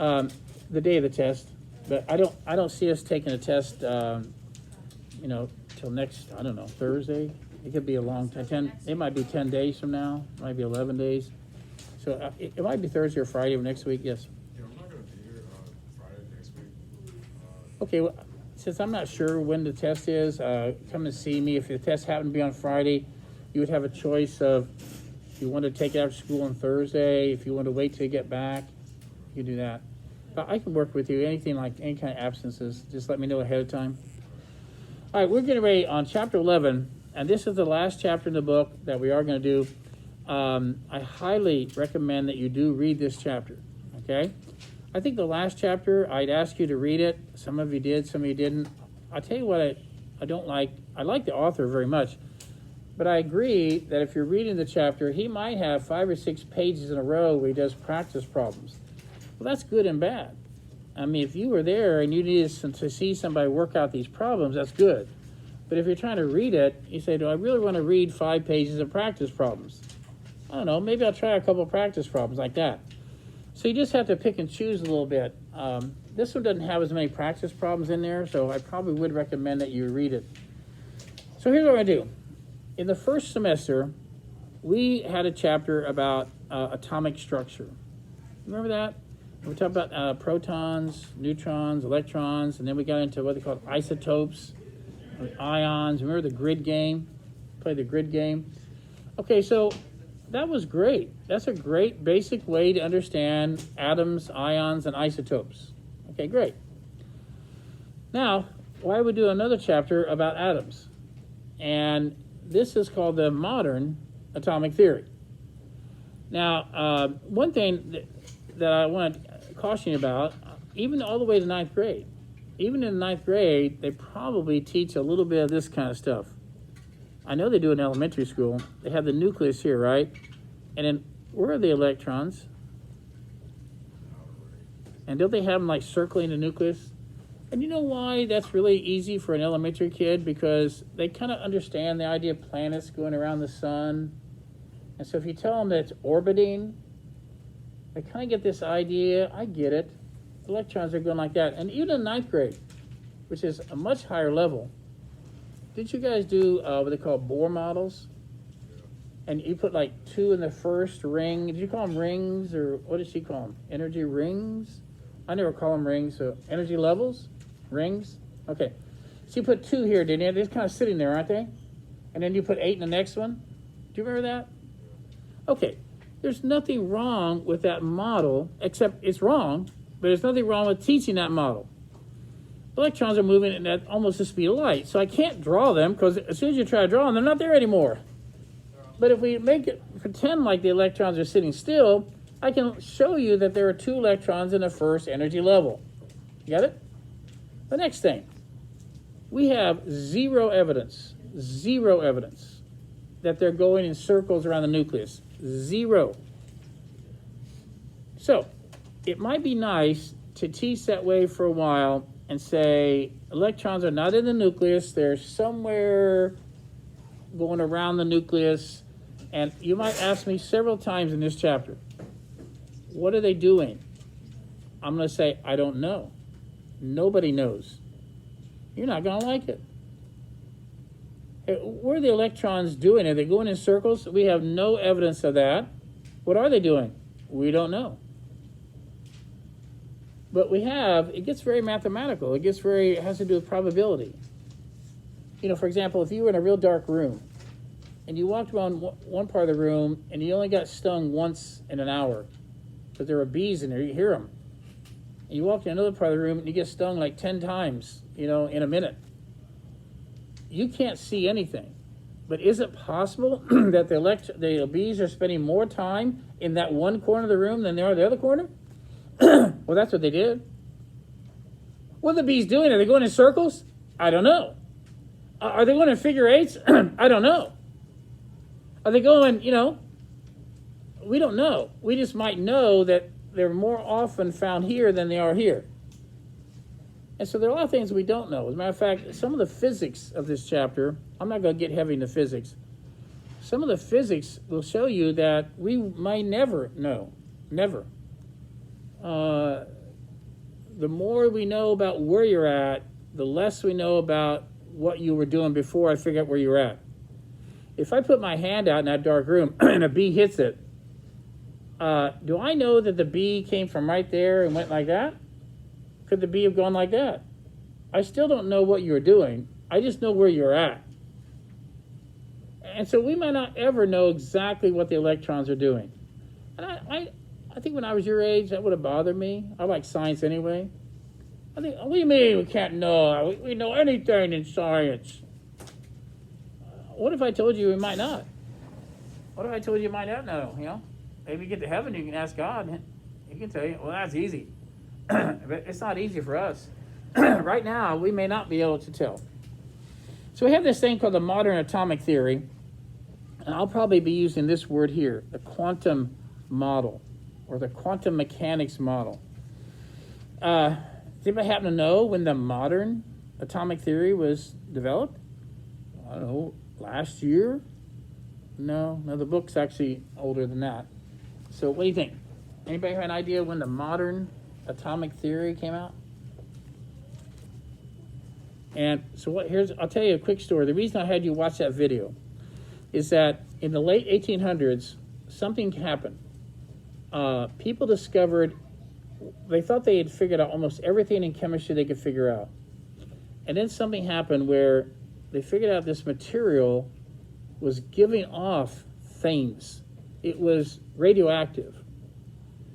the day of the test, but I don't see us taking a test, till next, I don't know, Thursday. It could be a long time. It might be 10 days from now. It might be 11 days. So it might be Thursday or Friday of next week. Yes. Yeah, I'm not going to be here Friday next week. Okay. Well, since I'm not sure when the test is, come and see me. If the test happened to be on Friday, you would have a choice of if you want to take it after school on Thursday. If you want to wait till you get back, you can do that. But I can work with you. Anything like any kind of absences, just let me know ahead of time. All right, we're getting ready on chapter 11, and this is the last chapter in the book that we are going to do. I highly recommend that you do read this chapter, okay? I think the last chapter, I'd ask you to read it. Some of you did, some of you didn't. I'll tell you what I don't like. I like the author very much, but I agree that if you're reading the chapter, he might have 5 or 6 pages in a row where he does practice problems. Well, that's good and bad. I mean, if you were there and you needed to see somebody work out these problems, that's good. But if you're trying to read it, you say, do I really want to read 5 pages of practice problems? I don't know, maybe I'll try a couple of practice problems like that. So you just have to pick and choose a little bit. This one doesn't have as many practice problems in there, so I probably would recommend that you read it. So here's what we're going to do. In the first semester, we had a chapter about atomic structure. Remember that? We talked about protons, neutrons, electrons, and then we got into what they call isotopes, ions. Remember the grid game? Play the grid game. Okay, so that was great. That's a great basic way to understand atoms, ions, and isotopes. Okay, great. Now, why would we do another chapter about atoms? And this is called the modern atomic theory. Now, one thing that I want to caution you about, even all the way to 9th grade, even in 9th grade, they probably teach a little bit of this kind of stuff. I know they do in elementary school. They have the nucleus here, right? And then where are the electrons? And don't they have them like circling the nucleus? And you know why that's really easy for an elementary kid? Because they kind of understand the idea of planets going around the sun. And so if you tell them that it's orbiting, they kind of get this idea. I get it. Electrons are going like that. And even in 9th grade, which is a much higher level, did you guys do what they call Bohr models? And you put like 2 in the first ring. Did you call them rings, or what did she call them? Energy rings? I never call them rings. So energy levels? Rings? Okay. So you put 2 here, didn't you? They're just kind of sitting there, aren't they? And then you put 8 in the next one. Do you remember that? Okay. There's nothing wrong with that model, except it's wrong, but there's nothing wrong with teaching that model. Electrons are moving at almost the speed of light, so I can't draw them, because as soon as you try to draw them, they're not there anymore. But if we make it pretend like the electrons are sitting still, I can show you that there are 2 electrons in the first energy level. You got it? The next thing, we have zero evidence that they're going in circles around the nucleus. Zero. So it might be nice to teach that way for a while and say electrons are not in the nucleus, they're somewhere going around the nucleus. And you might ask me several times in this chapter, what are they doing? I'm going to say, I don't know. Nobody knows. You're not going to like it. What are the electrons doing? Are they going in circles? We have no evidence of that. What are they doing? We don't know. But it gets very mathematical. It has to do with probability. For example, if you were in a real dark room and you walked around one part of the room and you only got stung once in an hour because there were bees in there, you hear them. And you walk in another part of the room and you get stung like 10 times, in a minute. You can't see anything. But is it possible that the bees are spending more time in that one corner of the room than they are the other corner? Well, that's what they did. What are the bees doing? Are they going in circles? I don't know. Are they going in figure eights? I don't know. Are they going, we don't know. We just might know that they're more often found here than they are here. And so there are a lot of things we don't know. As a matter of fact, some of the physics of this chapter, I'm not going to get heavy into physics. Some of the physics will show you that we might never know. Never. the more we know about where you're at, the less we know about what you were doing before I figure out where you're at. If I put my hand out in that dark room and a bee hits it, do I know that the bee came from right there and went like that? Could the bee have gone like that? I still don't know what you're doing. I just know where you're at. And so we might not ever know exactly what the electrons are doing. And I think when I was your age, that would have bothered me. I like science anyway. I think, what do you mean we can't know? We know anything in science. What if I told you we might not? What if I told you might not know, you know? Maybe you get to heaven, you can ask God. He can tell you, well, that's easy. But it's not easy for us. Right now, we may not be able to tell. So we have this thing called the modern atomic theory. And I'll probably be using this word here, the quantum model, or the quantum mechanics model. Does anybody happen to know when the modern atomic theory was developed? I don't know, last year? No, the book's actually older than that. So what do you think? Anybody have an idea when the modern atomic theory came out? And so I'll tell you a quick story. The reason I had you watch that video is that in the late 1800s, something happened. People discovered, they thought they had figured out almost everything in chemistry they could figure out. And then something happened where they figured out this material was giving off things. It was radioactive.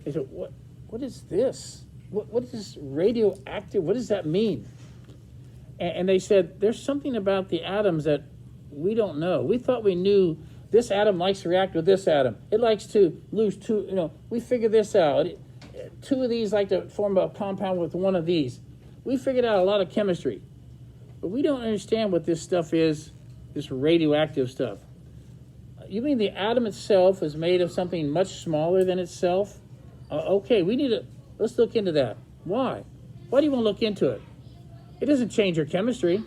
They said, what is this? What is radioactive? What does that mean? And they said, there's something about the atoms that we don't know. We thought we knew this atom likes to react with this atom. It likes to lose two, we figured this out. Two of these like to form a compound with one of these. We figured out a lot of chemistry. But we don't understand what this stuff is, this radioactive stuff. You mean the atom itself is made of something much smaller than itself? Okay, let's look into that. Why? Why do you want to look into it? It doesn't change your chemistry.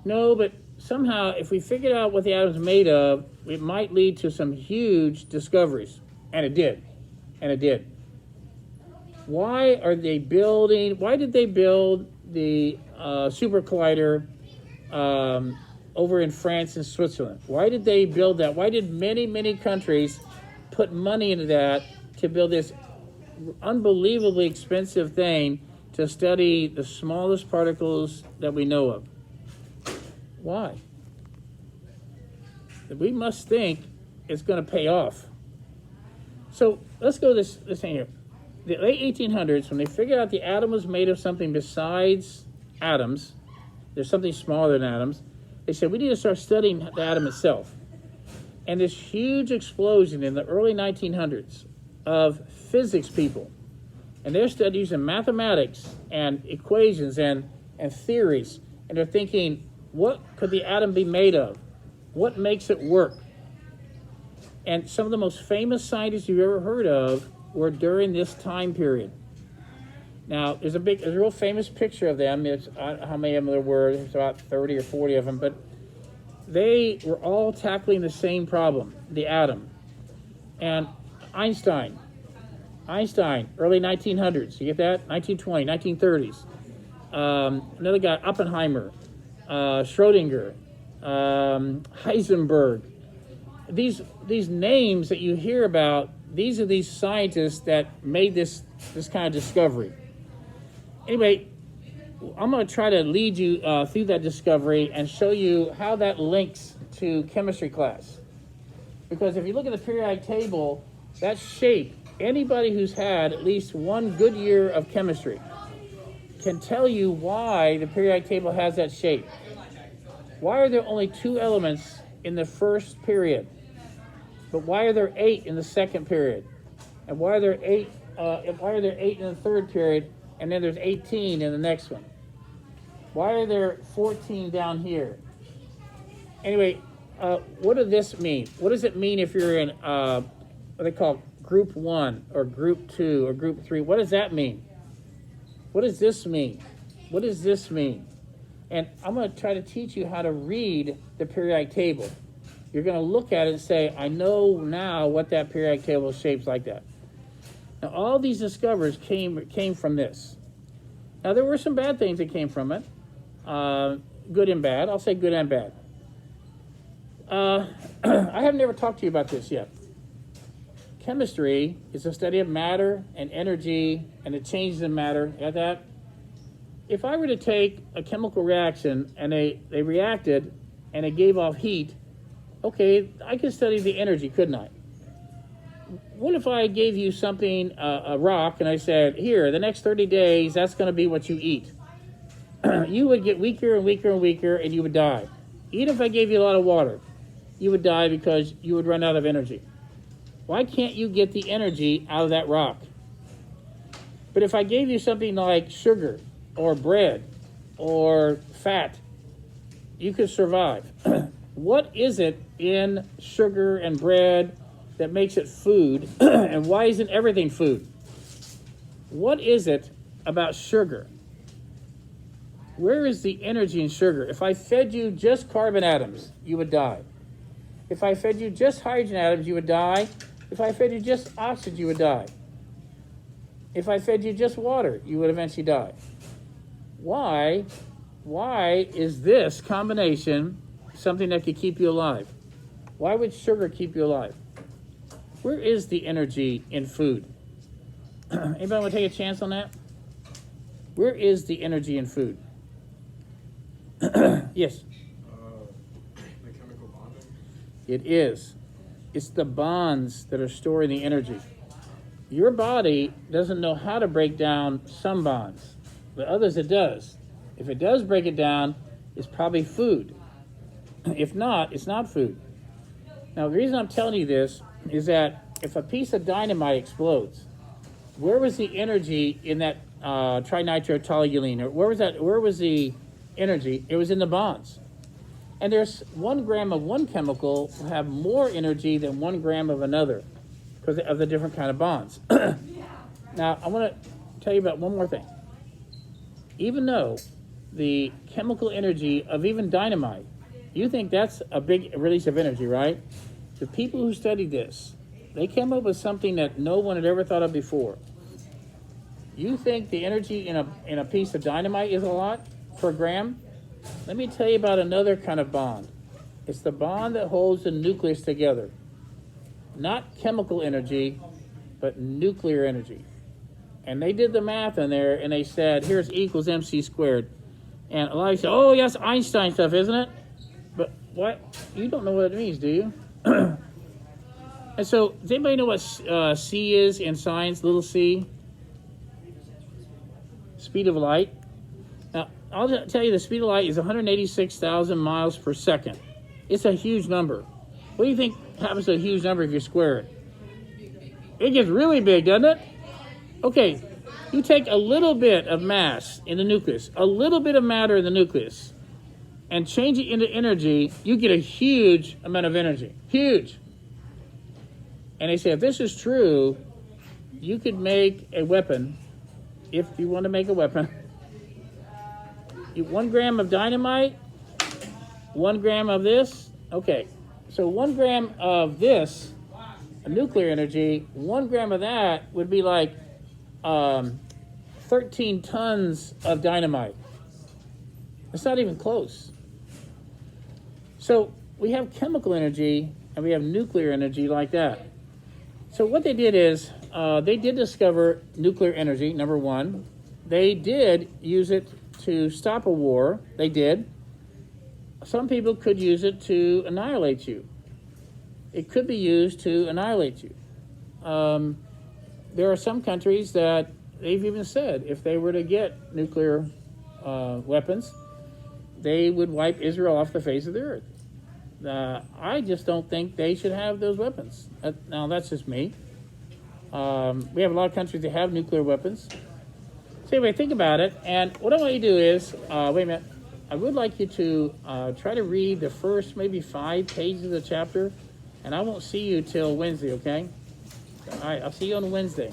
No, but somehow if we figured out what the atom's made of, it might lead to some huge discoveries. And it did. Why did they build the super collider over in France and Switzerland? Why did they build that? Why did many, many countries put money into that to build this unbelievably expensive thing to study the smallest particles that we know of? Why? We must think it's going to pay off. So let's go this thing here. The late 1800s, when they figured out the atom was made of something besides atoms, there's something smaller than atoms, they said we need to start studying the atom itself. And this huge explosion in the early 1900s of physics people, and they're studying using mathematics and equations and theories, and they're thinking, what could the atom be made of? What makes it work? And some of the most famous scientists you've ever heard of were during this time period. Now, there's a real famous picture of them. It's how many of them there were. There's about 30 or 40 of them, but they were all tackling the same problem, the atom. And Einstein, early 1900s. You get that? 1920, 1930s. Another guy, Oppenheimer, Schrodinger, Heisenberg. These names that you hear about, these are these scientists that made this kind of discovery. Anyway, I'm going to try to lead you through that discovery and show you how that links to chemistry class. Because if you look at the periodic table, that shape, anybody who's had at least one good year of chemistry can tell you why the periodic table has that shape. Why are there only 2 elements in the first period? But why are there 8 in the second period? And why are there 8 in the third period, and then there's 18 in the next one? Why are there 14 down here? Anyway, what does this mean? What does it mean if you're in what they call group 1 or group 2 or group 3? What does that mean? What does this mean? What does this mean? And I'm going to try to teach you how to read the periodic table. You're going to look at it and say, I know now what that periodic table shapes like that. Now, all these discoveries came from this. Now, there were some bad things that came from it, good and bad. I'll say good and bad. I have never talked to you about this yet. Chemistry is the study of matter and energy and the changes in matter. Got that? If I were to take a chemical reaction and they reacted and it gave off heat, okay, I could study the energy, couldn't I? What if I gave you something, a rock, and I said, here, the next 30 days, that's going to be what you eat? You would get weaker and weaker and weaker, and you would die. Even if I gave you a lot of water, you would die because you would run out of energy. Why can't you get the energy out of that rock? But if I gave you something like sugar or bread or fat, you could survive. What is it in sugar and bread that makes it food, and why isn't everything food? What is it about sugar? Where is the energy in sugar? If I fed you just carbon atoms, you would die. If I fed you just hydrogen atoms, you would die. If I fed you just oxygen, you would die. If I fed you just water, you would eventually die. Why is this combination something that could keep you alive? Why would sugar keep you alive? Where is the energy in food? Anybody want to take a chance on that? Where is the energy in food? Yes? The chemical bonding? It is. It's the bonds that are storing the energy. Your body doesn't know how to break down some bonds, but others it does. If it does break it down, it's probably food. If not, it's not food. Now, the reason I'm telling you this is that if a piece of dynamite explodes, where was the energy in that trinitrotoluene? Or where was the energy? It was in the bonds. And there's 1 gram of one chemical will have more energy than 1 gram of another because of the different kind of bonds. Now, I want to tell you about one more thing. Even though the chemical energy of even dynamite, you think that's a big release of energy, right? The people who studied this, they came up with something that no one had ever thought of before. You think the energy in a piece of dynamite is a lot per gram? Let me tell you about another kind of bond. It's the bond that holds the nucleus together. Not chemical energy, but nuclear energy. And they did the math in there, and they said, here's E equals mc squared. And a lot of you say, oh, yes, Einstein stuff, isn't it? But what? You don't know what it means, do you? And so, does anybody know what c is in science, little c? Speed of light. Now, I'll tell you the speed of light is 186,000 miles per second. It's a huge number. What do you think happens to a huge number if you square it? It gets really big, doesn't it? Okay, you take a little bit of mass in the nucleus, a little bit of matter in the nucleus, and change it into energy, you get a huge amount of energy. Huge. And they say, if this is true, you could make a weapon, if you want to make a weapon. 1 gram of dynamite, 1 gram of this. Okay, so 1 gram of this, nuclear energy, 1 gram of that would be like 13 tons of dynamite. It's not even close. So we have chemical energy and we have nuclear energy like that. So what they did is they did discover nuclear energy, number one. They did use it to stop a war. They did. Some people could use it to annihilate you. It could be used to annihilate you. There are some countries that they've even said if they were to get nuclear weapons, they would wipe Israel off the face of the earth. I just don't think they should have those weapons. Now, that's just me. We have a lot of countries that have nuclear weapons. So anyway, think about it. And what I want you to do is, wait a minute, I would like you to try to read the first maybe 5 pages of the chapter, and I won't see you till Wednesday, okay? All right, I'll see you on Wednesday.